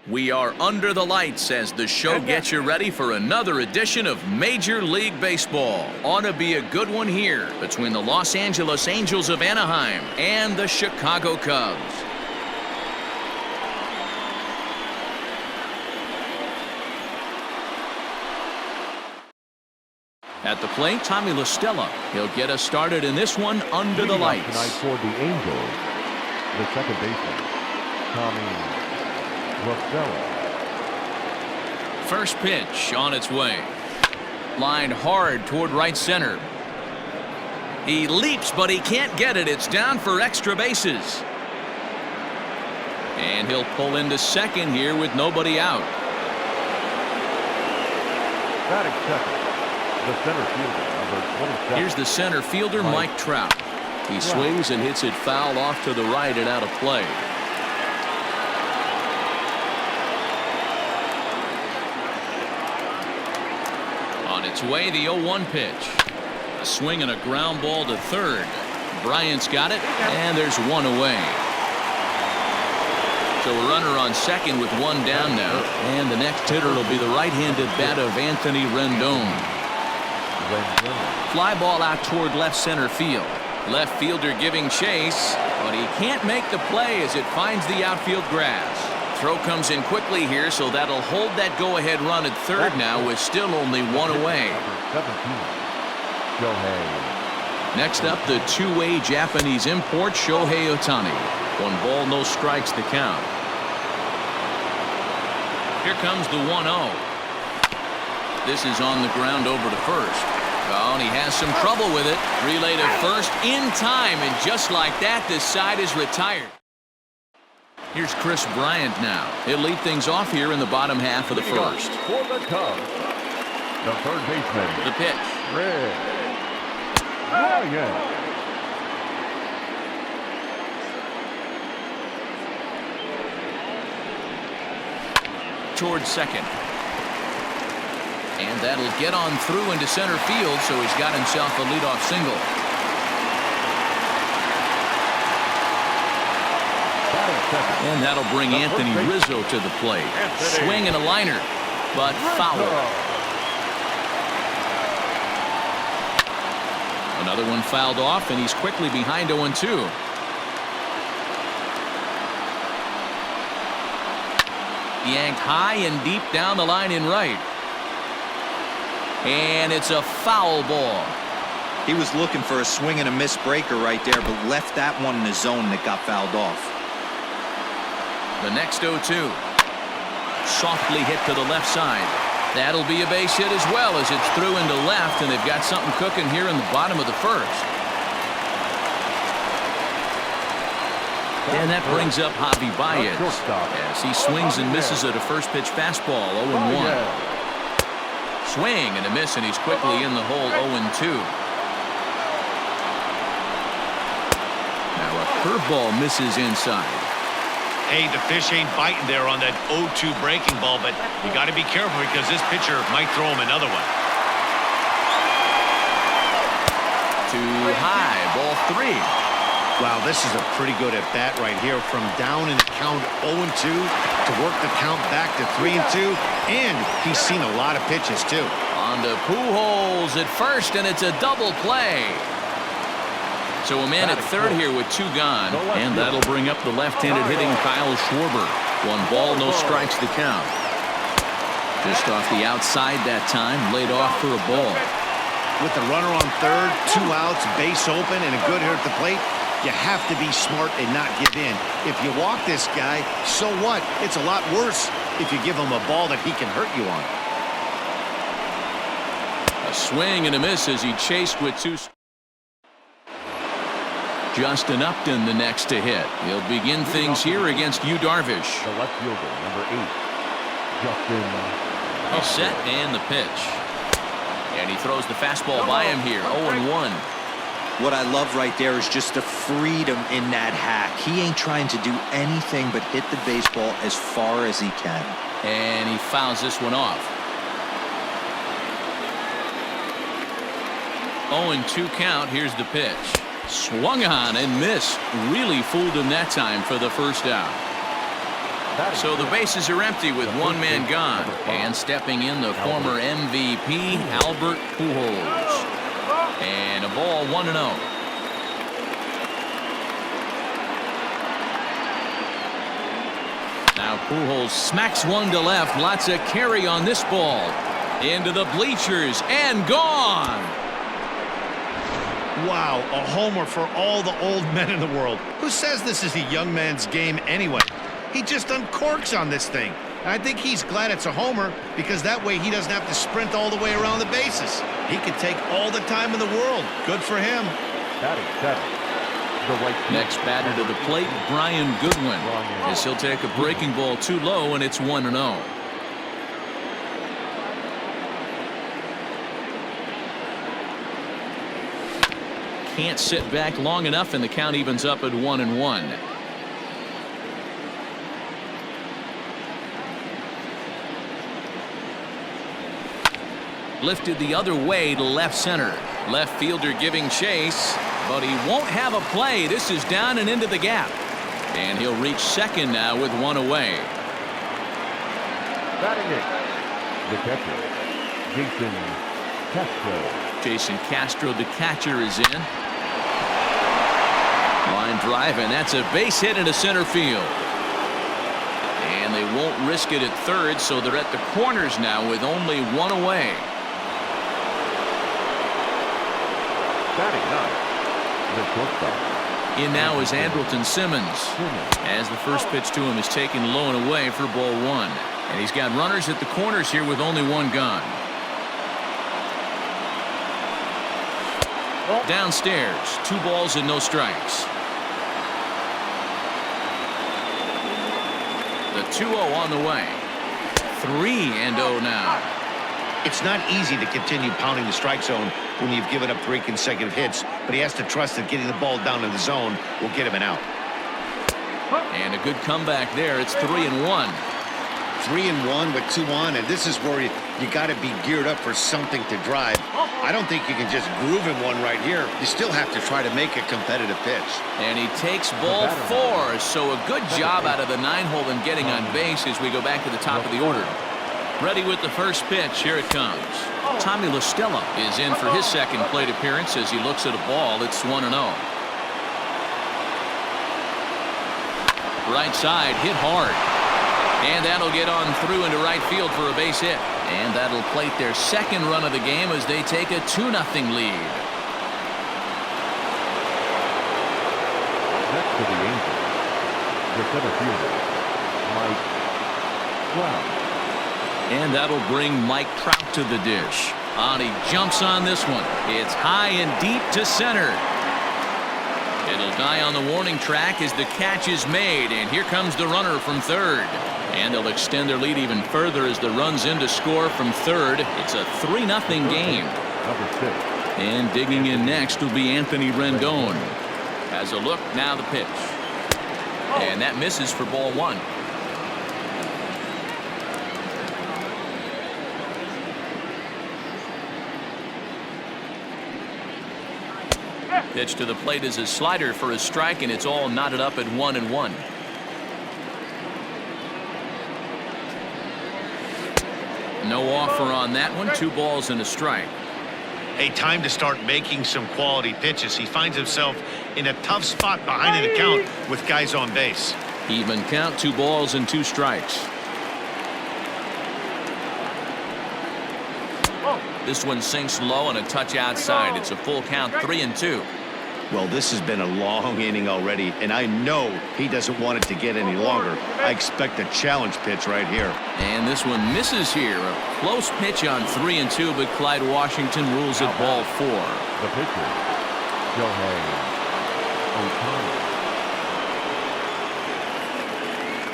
We are under the lights as the show gets you ready for another edition of Major League Baseball. Ought to be a good one here between the Los Angeles Angels of Anaheim and the Chicago Cubs. At the plate, Tommy Stella. He'll get us started in this one under the lights. Tonight for the Angels, the second baseman, Tommy Stella. First pitch on its way. Lined hard toward right center. He leaps, but he can't get it. It's down for extra bases. And he'll pull into second here with nobody out. Batting second, the center fielder, number 27. Here's the center fielder, Mike Trout. He swings and hits it foul off to the right and out of play. On its way, the 0-1 pitch. A swing and a ground ball to third. Bryant's got it, and there's one away. So a runner on second with one down now. And the next hitter will be the right-handed bat of Anthony Rendon. Fly ball out toward left center field. Left fielder giving chase, but he can't make the play as it finds the outfield grass. Throw comes in quickly here, so that'll hold that go-ahead run at third now with still only one away. Next up, the two-way Japanese import Shohei Ohtani. 1 ball, no strikes the count. Here comes the 1-0. This is on the ground over to first. Oh, and he has some trouble with it. Relay to first in time, and just like that, this side is retired. Here's Chris Bryant now. He'll lead things off here in the bottom half of the first. For the Cubs, the third baseman, The pitch. Bryant. Towards second. And that'll get on through into center field, so he's got himself a leadoff single. And that'll bring Anthony Rizzo to the plate. Swing and a liner, but foul. Another one fouled off, and he's quickly behind 0-2. Yanked high and deep down the line in right. And it's a foul ball. He was looking for a swing and a miss breaker right there, but left that one in the zone that got fouled off. The next 0-2. Softly hit to the left side. That'll be a base hit as well as it's through into left, and they've got something cooking here in the bottom of the first. And that brings up Javi Baez as he swings and misses at a first pitch fastball. 0-1. Swing and a miss, and he's quickly in the hole. 0-2. Now a curveball misses inside. Hey, the fish ain't biting there on that 0-2 breaking ball, but you got to be careful because this pitcher might throw him another one. Too high, ball 3. Wow, this is a pretty good at bat right here, from down in the count 0-2 to work the count back to 3-2, and he's seen a lot of pitches too. On to Pujols at first, and it's a double play. So a man at third here with 2 gone, and that'll bring up the left-handed hitting Kyle Schwarber. 1 ball, no strikes the count. Just off the outside that time, laid off for a ball. With the runner on third, 2 outs, base open, and a good hitter at the plate, you have to be smart and not give in. If you walk this guy, so what? It's a lot worse if you give him a ball that he can hurt you on. A swing and a miss as he chased with 2. Justin Upton the next to hit. He'll begin things here against Darvish. The left fielder, number 8, Justin. He's set, and the pitch. And he throws the fastball by him here. 0-1. What I love right there is just the freedom in that hack. He ain't trying to do anything but hit the baseball as far as he can. And he fouls this one off. 0-2 count. Here's the pitch. Swung on and missed. Really fooled him that time for the first out. So the bases are empty with one man gone. And stepping in, the former MVP, Albert Pujols. And a ball 1-0. Now Pujols smacks one to left. Lots of carry on this ball. Into the bleachers and gone. Wow, a homer for all the old men in the world. Who says this is a young man's game anyway? He just uncorks on this thing. And I think he's glad it's a homer because that way he doesn't have to sprint all the way around the bases. He could take all the time in the world. Good for him. Next batter to the plate, Bryant Goodwin. As he'll take a breaking ball too low, and it's 1-0. Can't sit back long enough, and the count evens up at 1-1. Lifted the other way to left center. Left fielder giving chase, but he won't have a play. This is down and into the gap. And he'll reach second now with one away. Batting it, the catcher, Jason Castro, the catcher, is in. Line drive, and that's a base hit into center field. And they won't risk it at third, so they're at the corners now with only one away. In now is Andrelton Simmons, as the first pitch to him is taken low and away for ball 1. And he's got runners at the corners here with only one gone. Downstairs, 2 balls and no strikes. The 2-0 on the way. 3-0 now. It's not easy to continue pounding the strike zone when you've given up 3 consecutive hits, but he has to trust that getting the ball down in the zone will get him an out. And a good comeback there. It's 3-1. 3-1 with 2 on, and this is where you got to be geared up for something to drive. I don't think you can just groove him one right here. You still have to try to make a competitive pitch. And he takes ball 4, so a good job out of the 9-hole in getting on base as we go back to the top of the order. Ready with the first pitch. Here it comes. Tommy Stella is in for his second plate appearance as he looks at a ball. It's 1-0. Right side, hit hard. And that'll get on through into right field for a base hit. And that'll plate their second run of the game as they take a 2-0 lead. Next to the Angels, the center fielder, Mike Trout. And that'll bring Mike Trout to the dish. And he jumps on this one. It's high and deep to center. It'll die on the warning track as the catch is made. And here comes the runner from third. And they'll extend their lead even further as the run's in to score from third. It's a 3-0 game. And digging in next will be Anthony Rendon. Has a look, now the pitch. And that misses for ball 1. Pitch to the plate is a slider for a strike, and it's all knotted up at 1-1. No offer on that one. 2 balls and a strike. Hey, time to start making some quality pitches. He finds himself in a tough spot behind an account with guys on base. Even count, 2 balls and 2 strikes. This one sinks low and a touch outside. It's a full count, 3-2. Well, this has been a long inning already, and I know he doesn't want it to get any longer. I expect a challenge pitch right here. And this one misses here. A close pitch on 3-2, but Clyde Washington rules it ball 4. The pitcher, Ohtani.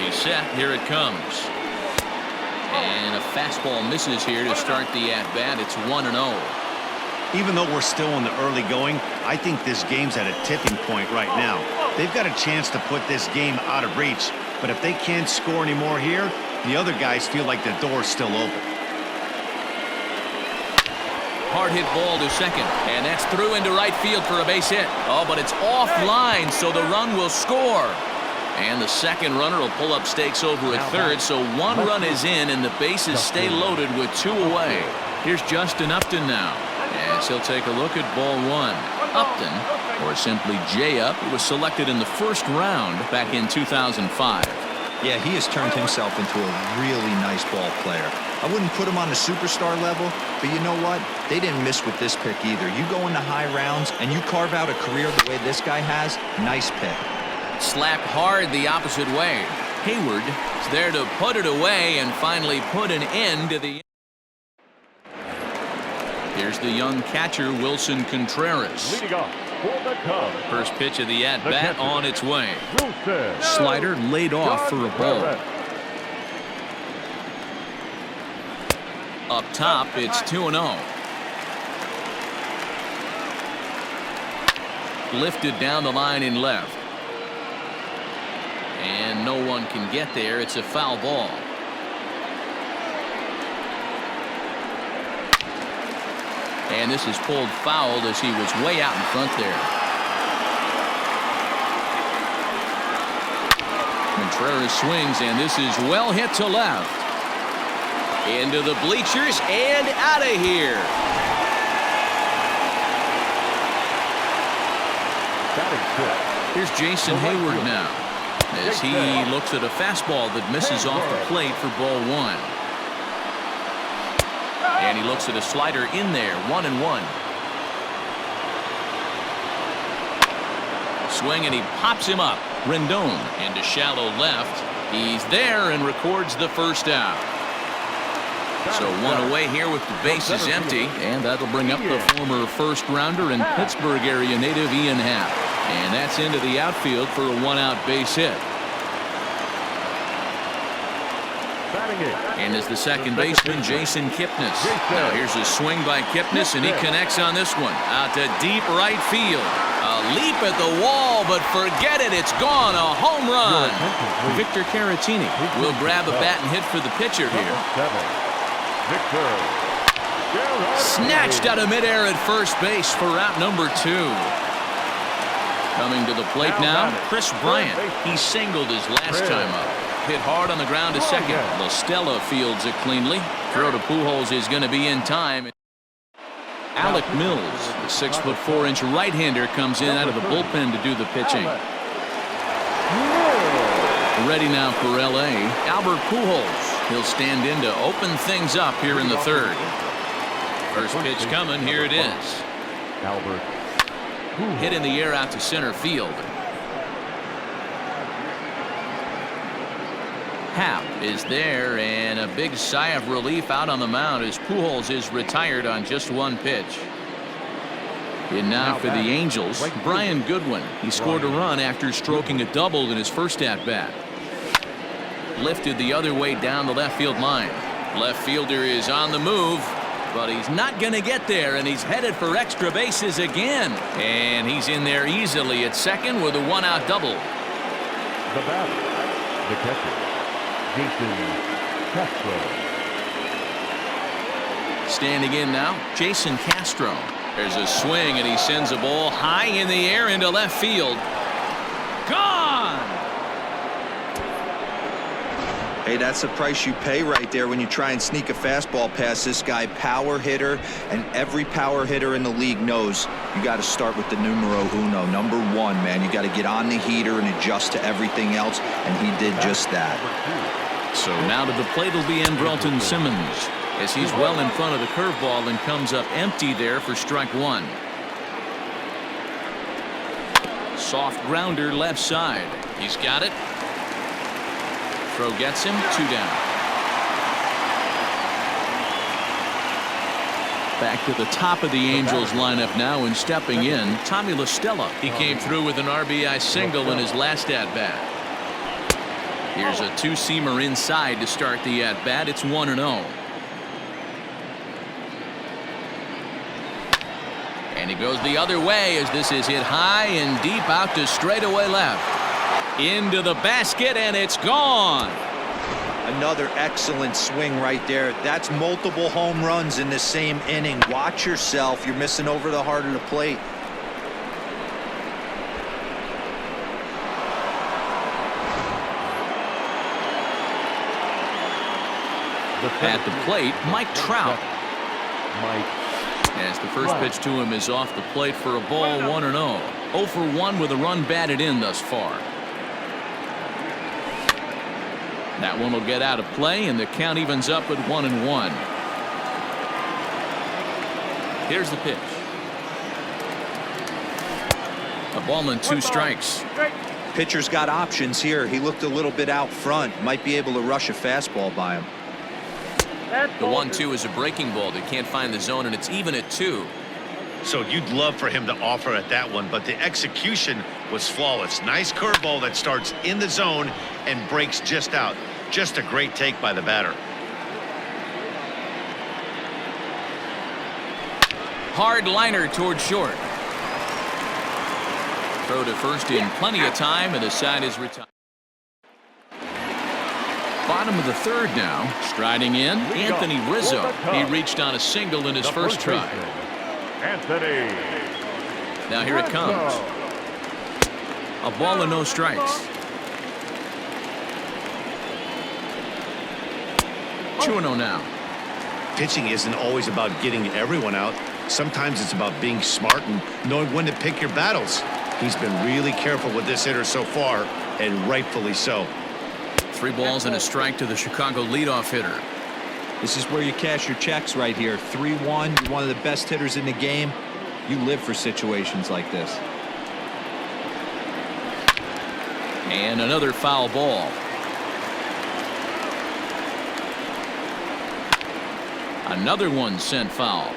He's set. Here it comes. And a fastball misses here to start the at-bat. It's 1-0. Even though we're still in the early going, I think this game's at a tipping point right now. They've got a chance to put this game out of reach, but if they can't score any more here, the other guys feel like the door's still open. Hard hit ball to second, and that's through into right field for a base hit. Oh, but it's offline, so the run will score. And the second runner will pull up stakes over at third, so one run is in and the bases stay loaded with 2 away. Here's Justin Upton now, as he'll take a look at ball 1. Upton, or simply J-Up, was selected in the first round back in 2005. Yeah, he has turned himself into a really nice ball player. I wouldn't put him on the superstar level, but you know what? They didn't miss with this pick either. You go into high rounds and you carve out a career the way this guy has, nice pick. Slapped hard the opposite way. Heyward is there to put it away and finally put an end to the. Here's the young catcher, Wilson Contreras. Leading off for the Cubs. First pitch of the at-bat on its way. Slider laid off for a ball. Up top, it's 2-0. Lifted down the line in left. And no one can get there. It's a foul ball. And this is pulled foul as he was way out in front there. Contreras swings, and this is well hit to left. Into the bleachers and out of here. Here's Jason Heyward now, as he looks at a fastball that misses off the plate for ball 1. And he looks at a slider in there, 1-1. Swing, and he pops him up. Rendon into shallow left. He's there and records the first out. So one away here with the bases empty, and that'll bring up the former first rounder and Pittsburgh area native Ian Happ. And that's into the outfield for a 1-out base hit. And is the second baseman, Jason Kipnis. Now here's a swing by Kipnis, and he connects on this one. Out to deep right field. A leap at the wall, but forget it. It's gone. A home run. Victor Caratini will grab a bat and hit for the pitcher here. Snatched out of midair at first base for out number 2. Coming to the plate now, Chris Bryant. He singled his last time up. Hit hard on the ground to second. Stella fields it cleanly. Throw to Pujols is going to be in time. Alec Mills, the 6'4" right-hander, comes in out of the bullpen to do the pitching. Ready now for L.A., Albert Pujols. He'll stand in to open things up here in the third. First pitch coming. Here it is. Albert. Hit in the air out to center field. Happ is there, and a big sigh of relief out on the mound as Pujols is retired on just one pitch. And now for the Angels, Brian Goodwin. He scored a run after stroking a double in his first at-bat. Lifted the other way down the left field line. Left fielder is on the move, but he's not going to get there, and he's headed for extra bases again. And he's in there easily at second with a 1-out double. The batter, the catcher, C Castro. Standing in now, Jason Castro. There's a swing, and he sends a ball high in the air into left field. Gone! Hey, that's the price you pay right there when you try and sneak a fastball past this guy. Power hitter, and every power hitter in the league knows you got to start with the numero uno, number 1, man. You got to get on the heater and adjust to everything else, and he did just that. So now to the plate will be Andrelton Simmons, as he's well in front of the curveball and comes up empty there for strike 1. Soft grounder left side. He's got it. Throw gets him, 2 down. Back to the top of the Angels lineup now, and stepping in, Tommy La Stella. He came through with an RBI single in his last at-bat. Here's a 2-seamer inside to start the at-bat. It's 1-0. And he goes the other way as this is hit high and deep out to straightaway left. Into the basket, and it's gone. Another excellent swing right there. That's multiple home runs in the same inning. Watch yourself. You're missing over the heart of the plate. At the plate, Mike Trout. Mike. As the first pitch to him is off the plate for a ball, 1-0. 0 for 1 with a run batted in thus far. That one will get out of play, and the count evens up at 1-1. Here's the pitch. A ball and 2 strikes. Pitcher's got options here. He looked a little bit out front. Might be able to rush a fastball by him. The 1-2 is a breaking ball that can't find the zone, and it's even at 2. So you'd love for him to offer at that one, but the execution was flawless. Nice curveball that starts in the zone and breaks just out. Just a great take by the batter. Hard liner toward short. Throw to first in plenty of time, and the side is retired. Bottom of the third now. Striding in, Anthony Rizzo. He reached on a single in his first try. Anthony. Now here it comes. A ball and no strikes. 2-0 now. Pitching isn't always about getting everyone out. Sometimes it's about being smart and knowing when to pick your battles. He's been really careful with this hitter so far, and rightfully so. 3 balls and a strike to the Chicago leadoff hitter. This is where you cash your checks right here. 3-1. You're one of the best hitters in the game. You live for situations like this. And another foul ball. Another one sent foul.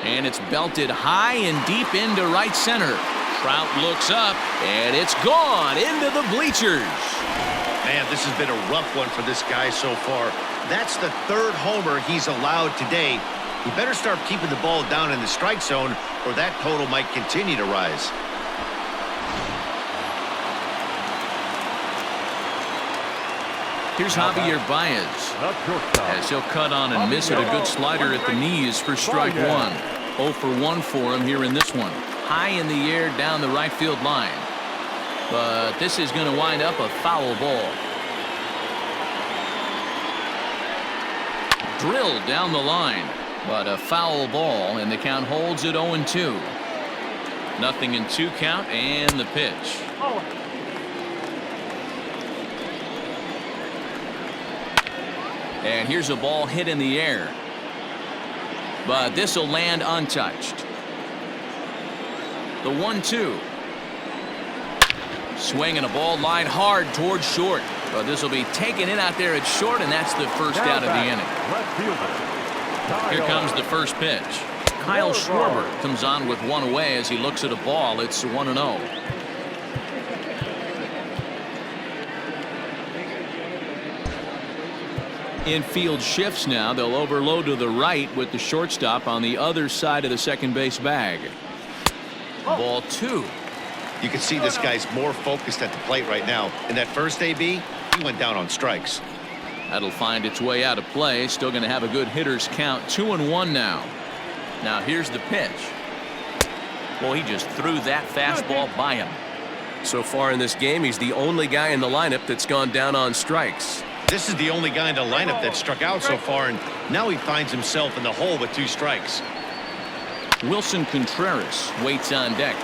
And it's belted high and deep into right center. Trout looks up, and it's gone into the bleachers. Man, this has been a rough one for this guy so far. That's the 3rd homer he's allowed today. He better start keeping the ball down in the strike zone, or that total might continue to rise. Here's Javier Baez. As he'll cut on and miss it. A good slider at the knees for strike 1. 0 for 1 for him here in this one. High in the air down the right field line. But this is going to wind up a foul ball. Drilled down the line. But a foul ball, and the count holds at 0-2. Nothing in 2 count, and the pitch. And here's a ball hit in the air. But this will land untouched. The 1-2. Swing and a ball line hard towards short. But this will be taken in out there at short, and that's the first out of the inning. Here comes the first pitch. Kyle Schwarber comes on with 1 away as he looks at a ball. It's 1-0. Infield shifts now. They'll overload to the right with the shortstop on the other side of the second base bag. Ball 2. You can see this guy's more focused at the plate right now. In that first AB, he went down on strikes. That'll find its way out of play. Still going to have a good hitter's count. 2-1 now. Now here's the pitch. Well, he just threw that fastball by him. So far in this game, he's the only guy in the lineup that's gone down on strikes. This is the only guy in the lineup that struck out so far, and now he finds himself in the hole with 2 strikes. Wilson Contreras waits on deck.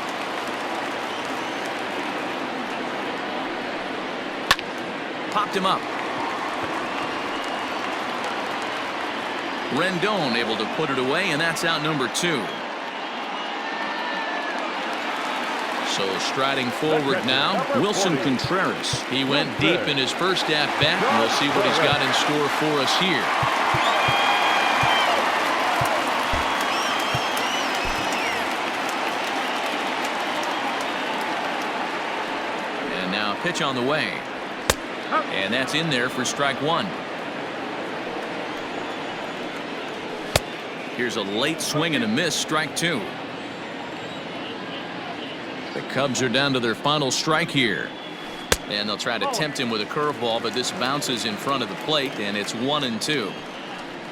Popped him up. Rendon able to put it away, and that's out number 2. So striding forward now, Wilson Contreras. He went deep in his first at bat, and we'll see what he's got in store for us here. And now a pitch on the way. And that's in there for strike 1. Here's a late swing and a miss, strike 2. The Cubs are down to their final strike here. And they'll try to tempt him with a curveball, but this bounces in front of the plate, and it's 1-2.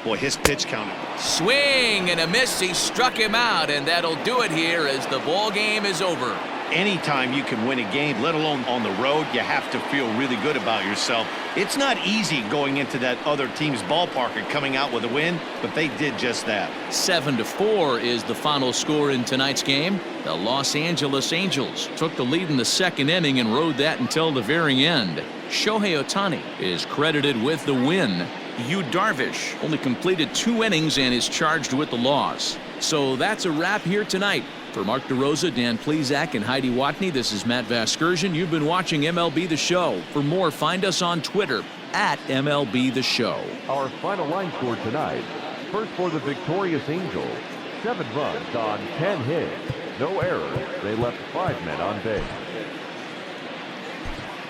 Boy, his pitch count. Swing and a miss. He struck him out, and that'll do it here as the ball game is over. anytime you can win a game, let alone on the road, you have to feel really good about yourself. It's not easy going into that other team's ballpark and coming out with a win, but they did just that. 7-4 is the final score in tonight's game. The Los Angeles Angels took the lead in the second inning and rode that until the very end. Shohei Ohtani is credited with the win. Yu Darvish only completed 2 innings and is charged with the loss. So that's a wrap here tonight. For Mark DeRosa, Dan Plesac, and Heidi Watney, this is Matt Vasgersian. You've been watching MLB The Show. For more, find us on Twitter at MLB The Show. Our final line score tonight. First for the victorious Angels, 7 runs on 10 hits. No errors. They left 5 men on base.